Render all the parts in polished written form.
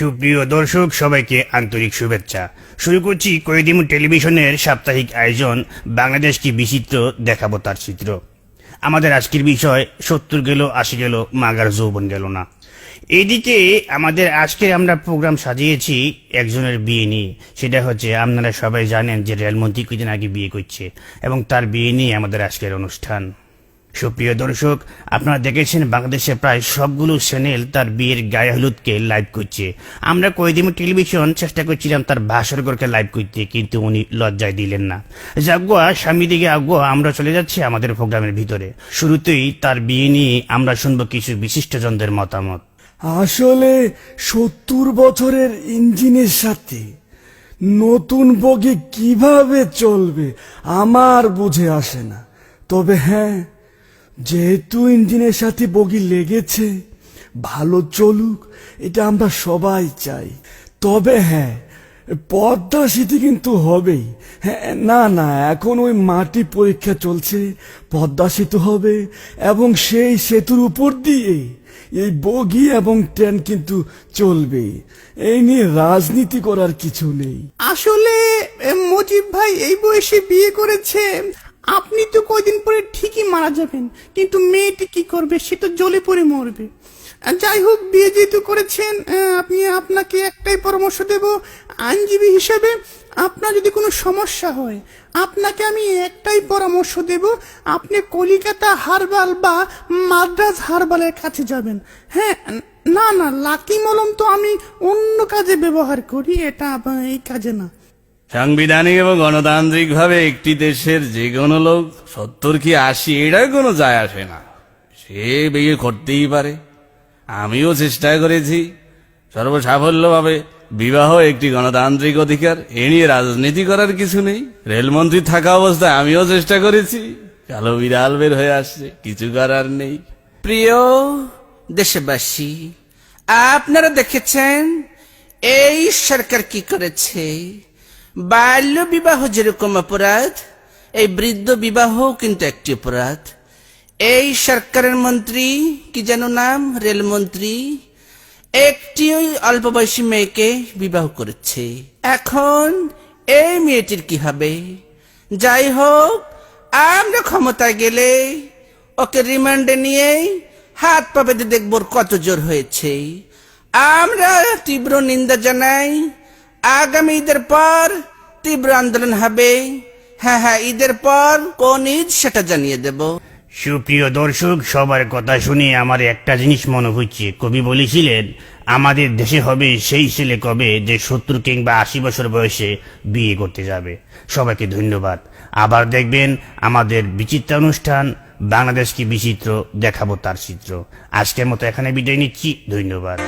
সুপ্রিয় দর্শক, সবাইকে আন্তরিক শুভেচ্ছা। শুরু করছি কয়েদিমু টেলিভিশনের সাপ্তাহিক আয়োজন বাংলাদেশ কি বিচিত্র, দেখাবো তার চিত্র। আমাদের আজকের বিষয় 70 গেল 80 গেল, মাগার যৌবন গেল না। এইদিকে আমাদের আজকের আমরা প্রোগ্রাম সাজিয়েছি একজনের বিয়ে নিয়ে। সেটা হচ্ছে, আপনারা সবাই জানেন যে রেলমন্ত্রী কিছুদিন আগে বিয়ে করছে এবং তার বিয়ে নিয়ে আমাদের আজকের অনুষ্ঠান। সুপ্রিয় দর্শক, আপনারা দেখেছেন বাংলাদেশে প্রায় সবগুলো চ্যানেল তার বিয়ের গায়ে হলুদকে লাইভ করছে। আমরা কয়েদিমু টেলিভিশন চেষ্টা করছিলাম তার ভাস্করকে লাইভ করতে, কিন্তু উনি লজ্জায় দিলেন না। যাগুয়া স্বামী দিকে আগুয়া, আমরা চলে যাচ্ছি আমাদের প্রোগ্রামের ভিতরে। শুরুতেই তার বিয়ে নিয়ে আমরা শুনবো কিছু বিশিষ্টজনদের মতামত। আসলে 70 বছরের ইঞ্জিনের সাথে নতুন বগি কিভাবে চলবে আমার বুঝে আসে না। তবে হ্যাঁ, যেহেতু ইঞ্জিনের সাথে বগি লেগেছে, ভালো চলুক, এটা আমরা সবাই চাই। তবে হ্যাঁ, পদ্মা সেতু কিন্তু হবেই। হ্যাঁ, না এখন ওই মাটি পরীক্ষা চলছে, পদ্মা সেতু হবে এবং সেই সেতুর উপর দিয়ে এই বগি এবং ট্রেন কিন্তু চলবে। এই নিয়ে রাজনীতি করার কিছু নেই। আসলে মজিব ভাই এই বয়সে বিয়ে করেছে, আপনি তো কয়দিন পরে ঠিকই মারা যাবেন, কিন্তু মেয়েটি কি করবে, সে তো জ্বলে পড়ে মরবে। যাই হোক, বিয়ে যেহেতু করেছেন, আপনাকে একটাই পরামর্শ দেব আইনজীবী হিসেবে। আপনার যদি কোনো সমস্যা হয়, আপনাকে আমি একটাই পরামর্শ দেব, আপনি কলিকাতা হারবাল বা মাদ্রাজ হারবালের কাছে যাবেন। হ্যাঁ, না লাকি মলম তো আমি অন্য কাজে ব্যবহার করি, এটা এই কাজে না। সাংবিধানিক এবং গণতান্ত্রিক ভাবে একটি দেশের যে কোনো লোক 70 কি 80 এটা কোনো যায় আসে না, সে বিয়ে করতেই পারে। আমিও চেষ্টা করেছি সর্বসাফল্যভাবে। বিবাহ একটি গণতান্ত্রিক অধিকার, এ নিয়ে রাজনীতি করার কিছু নেই। রেলমন্ত্রী থাকা অবস্থায় আমিও চেষ্টা করেছি, কালো বিড়াল বের হয়ে আসছে, কিছু করার নেই। প্রিয় দেশবাসী, আপনারা দেখেছেন এই সরকার কি করেছে। বাল্য বিবাহ যেরকম অপরাধ, এই বৃদ্ধ বিবাহ কিন্তু একটি অপরাধ। এই সরকারের মন্ত্রী কি যেন নাম, রেলমন্ত্রী, একটি অল্প বয়সী মেয়েকে বিবাহ করেছে। এখন এই মেয়েটির কি হবে? যাই হোক, আমরা ক্ষমতায় গেলে ওকে রিমান্ডে নিয়ে হাত পা বেঁধে দেখব কত জোর হয়েছে। আমরা তীব্র নিন্দা জানাই। আগামী ঈদের পর তীব্র আন্দোলন হবে। হ্যাঁ, ঈদের পর কোন ঈদ সেটা জানিয়ে দেব। সুপ্রিয় দর্শক, সবার কথা শুনে আমার একটা জিনিস মনে হচ্ছে, কবি বলেছিলেন আমাদের দেশে হবে সেই ছেলে কবে যে 70 কিংবা 80 বছর বয়সে বিয়ে করতে যাবে। সবাইকে ধন্যবাদ। আবার দেখবেন আমাদের বিচিত্র অনুষ্ঠান বাংলাদেশ কি বিচিত্র, দেখাবো তার চিত্র। আজকের মতো এখানে বিদায় নিচ্ছি, ধন্যবাদ।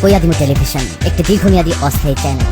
কয়েদিমু টেলিভিশন একটি দীর্ঘমেয়াদী অস্থায়ী চ্যানেল।